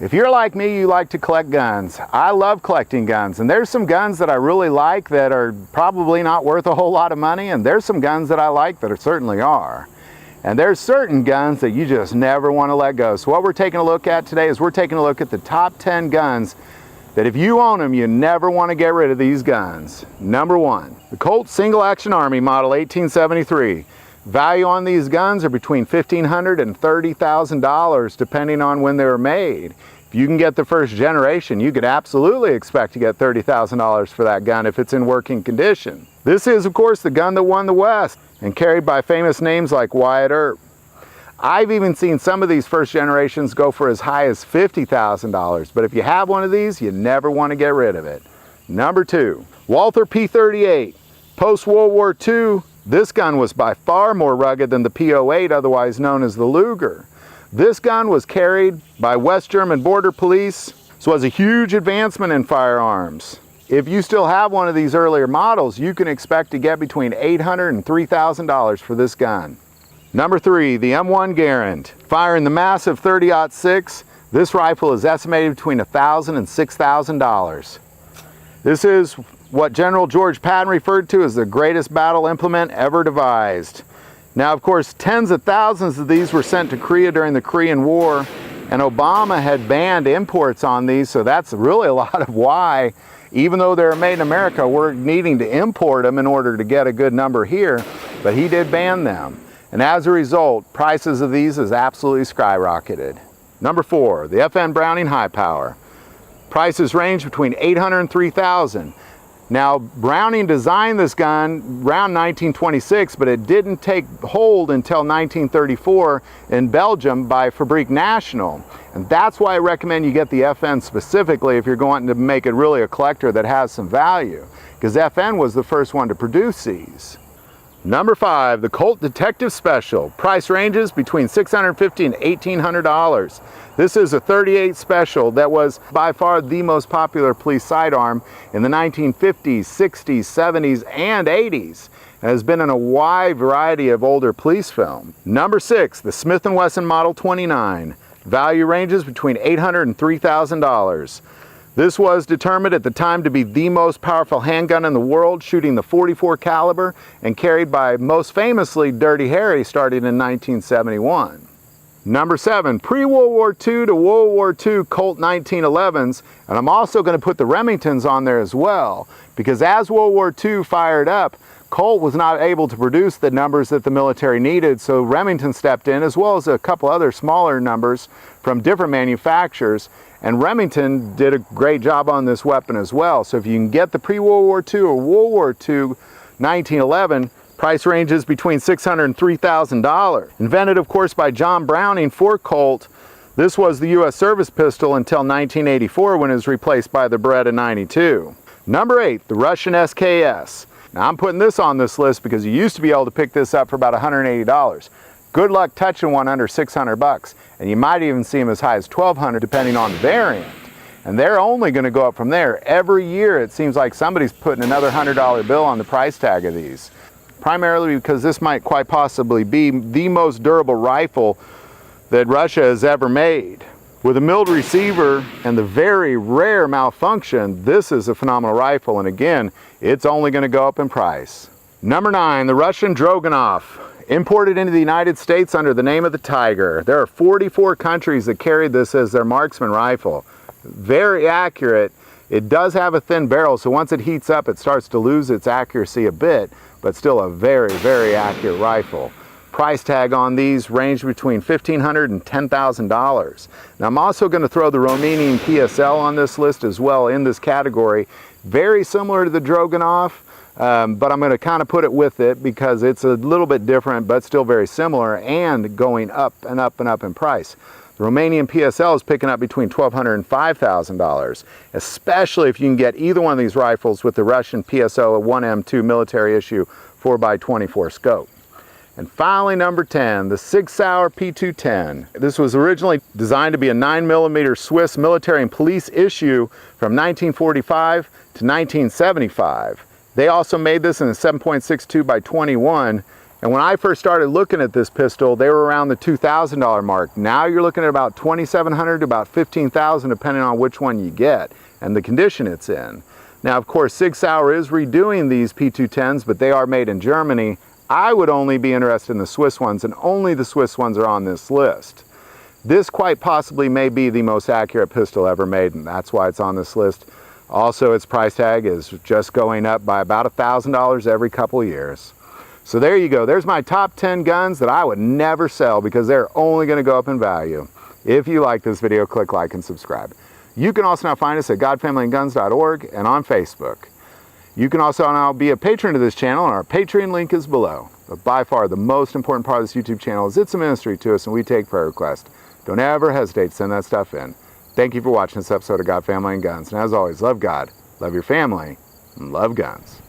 If you're like me, you like to collect guns. I love collecting guns, and there's some guns that I really like that are probably not worth a whole lot of money, and there's some guns that I like that certainly are. And there's certain guns that you just never want to let go. So what we're taking a look at today is we're taking a look at the top 10 guns that if you own them, you never want to get rid of these guns. Number 1, the Colt Single Action Army Model 1873. Value on these guns are between $1,500 and $30,000 depending on when they were made. If you can get the first generation, you could absolutely expect to get $30,000 for that gun if it's in working condition. This is, of course, the gun that won the West and carried by famous names like Wyatt Earp. I've even seen some of these first generations go for as high as $50,000, but if you have one of these, you never want to get rid of it. Number 2, Walther P38. Post-World War II, this gun was by far more rugged than the P08, otherwise known as the Luger. This gun was carried by West German border police, so it was a huge advancement in firearms. If you still have one of these earlier models, you can expect to get between $800 and $3,000 for this gun. Number 3, the M1 Garand. Firing the massive 30-06, this rifle is estimated between $1,000 and $6,000. This is what General George Patton referred to as the greatest battle implement ever devised. Now, of course, tens of thousands of these were sent to Korea during the Korean War, and Obama had banned imports on these, so that's really a lot of why, even though they're made in America, we're needing to import them in order to get a good number here, but he did ban them. And as a result, prices of these has absolutely skyrocketed. Number 4, the FN Browning High Power. Prices range between $800 and $3,000. Now, Browning designed this gun around 1926, but it didn't take hold until 1934 in Belgium by Fabrique Nationale. And that's why I recommend you get the FN specifically if you're going to make it really a collector that has some value, because FN was the first one to produce these. Number 5, the Colt Detective Special. Price ranges between $650 and $1,800. This is a 38 Special that was by far the most popular police sidearm in the 1950s, 60s, 70s, and 80s. It has been in a wide variety of older police film. Number 6, the Smith & Wesson Model 29. Value ranges between $800 and $3,000. This was determined at the time to be the most powerful handgun in the world, shooting the .44 caliber and carried by, most famously, Dirty Harry, starting in 1971. Number 7, pre-World War II to World War II Colt 1911s, and I'm also going to put the Remingtons on there as well, because as World War II fired up, Colt was not able to produce the numbers that the military needed, so Remington stepped in, as well as a couple other smaller numbers from different manufacturers, and Remington did a great job on this weapon as well. So if you can get the pre-World War II or World War II 1911, price ranges between $600 and $3,000. Invented, of course, by John Browning for Colt, this was the U.S. service pistol until 1984 when it was replaced by the Beretta 92. Number 8, the Russian SKS. Now I'm putting this on this list because you used to be able to pick this up for about $180. Good luck touching one under $600, and you might even see them as high as $1,200 depending on the variant. And they're only going to go up from there. Every year it seems like somebody's putting another $100 bill on the price tag of these. Primarily because this might quite possibly be the most durable rifle that Russia has ever made. With a milled receiver and the very rare malfunction, this is a phenomenal rifle, and again, it's only going to go up in price. Number 9, the Russian Dragunov. Imported into the United States under the name of the Tiger. There are 44 countries that carried this as their marksman rifle. Very accurate. It does have a thin barrel, so once it heats up, it starts to lose its accuracy a bit, but still a very, very accurate rifle. Price tag on these range between $1,500 and $10,000. Now I'm also going to throw the Romanian PSL on this list as well in this category. Very similar to the Dragunov, but I'm going to kind of put it with it because it's a little bit different but still very similar and going up and up and up in price. The Romanian PSL is picking up between $1,200 and $5,000, especially if you can get either one of these rifles with the Russian PSO 1M2 military issue 4x24 scope. And finally, number 10, the Sig Sauer P210. This was originally designed to be a 9mm Swiss military and police issue from 1945 to 1975. They also made this in a 7.62 by 21, And when I first started looking at this pistol, they were around the $2,000 mark. Now you're looking at about $2,700 to about $15,000 depending on which one you get and the condition it's in. Now, of course, Sig Sauer is redoing these P210s, but they are made in Germany. I would only be interested in the Swiss ones, and only the Swiss ones are on this list. This quite possibly may be the most accurate pistol ever made, and that's why it's on this list. Also, its price tag is just going up by about $1,000 every couple of years. So there you go. There's my top 10 guns that I would never sell because they're only going to go up in value. If you like this video, click like and subscribe. You can also now find us at godfamilyandguns.org and on Facebook. You can also now be a patron of this channel, and our Patreon link is below. But by far the most important part of this YouTube channel is it's a ministry to us and we take prayer requests. Don't ever hesitate to send that stuff in. Thank you for watching this episode of God, Family, and Guns. And as always, love God, love your family, and love guns.